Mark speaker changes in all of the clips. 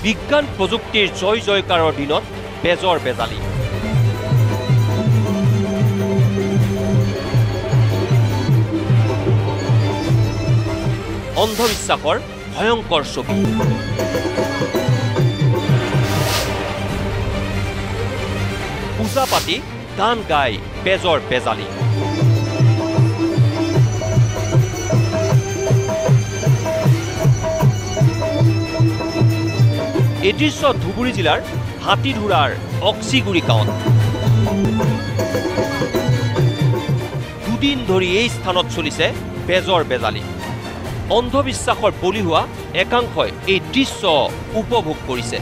Speaker 1: বিজ্ঞান প্ৰযুক্তিৰ জয় জয়কাৰৰ দিনত বেজৰ বেজালি। অন্ধবিশ্বাসৰ ভয়ংকৰ ছবি। পূজা পাতি গান গাই বেজৰ বেজালি। এই দৃশ্য ধুবুৰী জিলাৰ হাতীধুৰাৰ অক্সিগুৰি গাঁৱত। দুদিন ধৰি এই স্থানত চলিছে বেজৰ বেজালি। অন্ধবিশ্বাসৰ বলি হোৱা একাংশই এই দৃশ্য উপভোগ কৰিছে।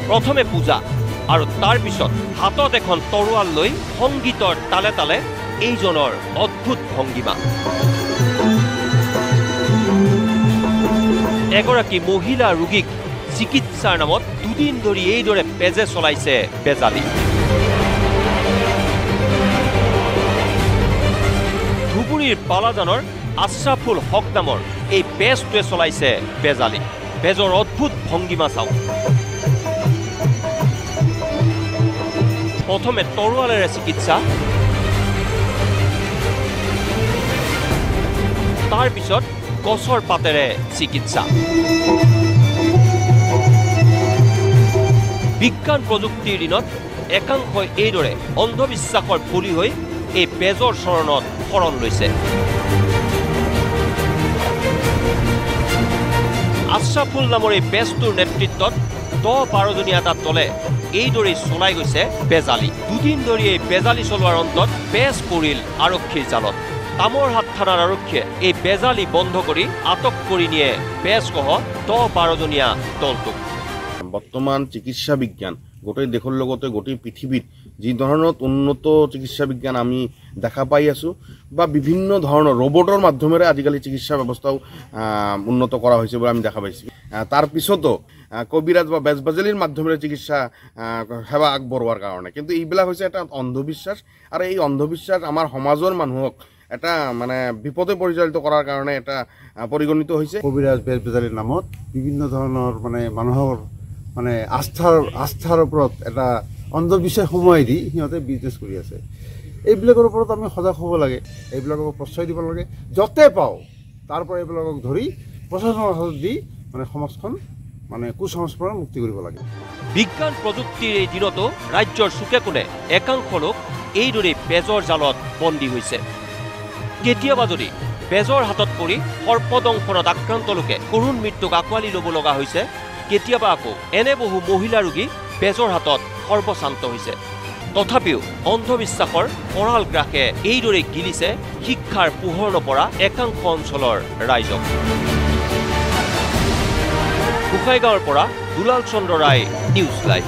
Speaker 1: প্ৰথমে পূজা আৰু তাৰ পিছত হাতত এখন তৰোৱাল লৈ সংগীতৰ তালে তালে এইজনৰ অদ্ভুত ভংগিমা। এগৰাকী মহিলা ৰোগীক চিকিৎসাৰ নামত দুদিন ধৰি এইদৰে বেজে চলাইছে বেজালি। ধুবুৰীৰ বালাজানৰ আশ্ৰাফুল হক নামৰ এই বেজটোৱে চলাইছে বেজালি। বেজৰ অদ্ভুত ভংগিমা চাওক। প্ৰথমে তৰোৱালেৰে চিকিৎসা, তাৰ পিছত গছৰ পাতেৰে চিকিৎসা। বিজ্ঞান প্ৰযুক্তিৰ দিনত একাংশই এইদৰে অন্ধবিশ্বাসৰ বলি হৈ এই বেজৰ চৰণত শৰণ লৈছে। আশ্ৰাফুল নামৰ এই বেজটোৰ নেতৃত্বত 10-12 জনীয়া এটা দলে এইদৰেই চলাই গৈছে বেজালি। দুদিন ধৰি এই বেজালি চলোৱাৰ অন্তত বেজ পৰিল আৰক্ষীৰ জালত। তামৰহাট থানাৰ আৰক্ষীয়ে এই বেজালি বন্ধ কৰি আটক কৰি নিয়ে বেজসহ 10-12 জনীয়া দলটোক।
Speaker 2: বৰ্তমান চিকিৎসা বিজ্ঞান গোটেই দেশৰ লগতে গোটেই পৃথিৱীত যি ধৰণৰ উন্নত চিকিৎসা বিজ্ঞান আমি দেখা পাই আছোঁ বা বিভিন্ন ধৰণৰ ৰবটৰ মাধ্যমেৰে আজিকালি চিকিৎসা ব্যৱস্থাও উন্নত কৰা হৈছে বুলি আমি দেখা পাইছোঁ। তাৰ পিছতো কবিৰাজ বা বেজবাজালিৰ মাধ্যমেৰে চিকিৎসা সেৱা আগবঢ়োৱাৰ কাৰণে কিন্তু এইবিলাক হৈছে এটা অন্ধবিশ্বাস আৰু এই অন্ধবিশ্বাস আমাৰ সমাজৰ মানুহক এটা মানে বিপদে পৰিচালিত কৰাৰ কাৰণে এটা পৰিগণিত হৈছে।
Speaker 3: কবিৰাজ বেজবাজালিৰ নামত বিভিন্ন ধৰণৰ মানে মানুহৰ মানে আস্থাৰ ওপৰত এটা অন্ধবিশ্বাস সোমোৱাই দি সিহঁতে বিজনেছ কৰি আছে। এইবিলাকৰ ওপৰত আমি সজাগ হ'ব লাগে, এইবিলাকক প্ৰশ্ৰয় দিব লাগে। য'তে পাওঁ তাৰ পৰা এইবিলাকক ধৰি প্ৰশাসনৰ হাতত দি মানে সমাজখন মানে কুসংস্কাৰৰ মুক্তি কৰিব লাগে।
Speaker 1: বিজ্ঞান প্ৰযুক্তিৰ এই দিনতো ৰাজ্যৰ চুকে কোণে একাংশ লোক এইদৰে বেজৰ জালত বন্দী হৈছে। কেতিয়াবা যদি বেজৰ হাতত পৰি সৰ্পদংশনত আক্ৰান্ত লোকে কৰুণ মৃত্যুক আঁকোৱালি ল'ব লগা হৈছে, কেতিয়াবা আকৌ এনে বহু মহিলা ৰোগী বেজৰ হাতত সৰ্বশান্ত হৈছে। তথাপিও অন্ধবিশ্বাসৰ কৰাল গ্ৰাসে এইদৰে গিলিছে শিক্ষাৰ পোহৰ নপৰা একাংশ অঞ্চলৰ ৰাইজক। গোসাইগাঁৱৰ পৰা দুলাল চন্দ্ৰ ৰায়, নিউজ লাইভ।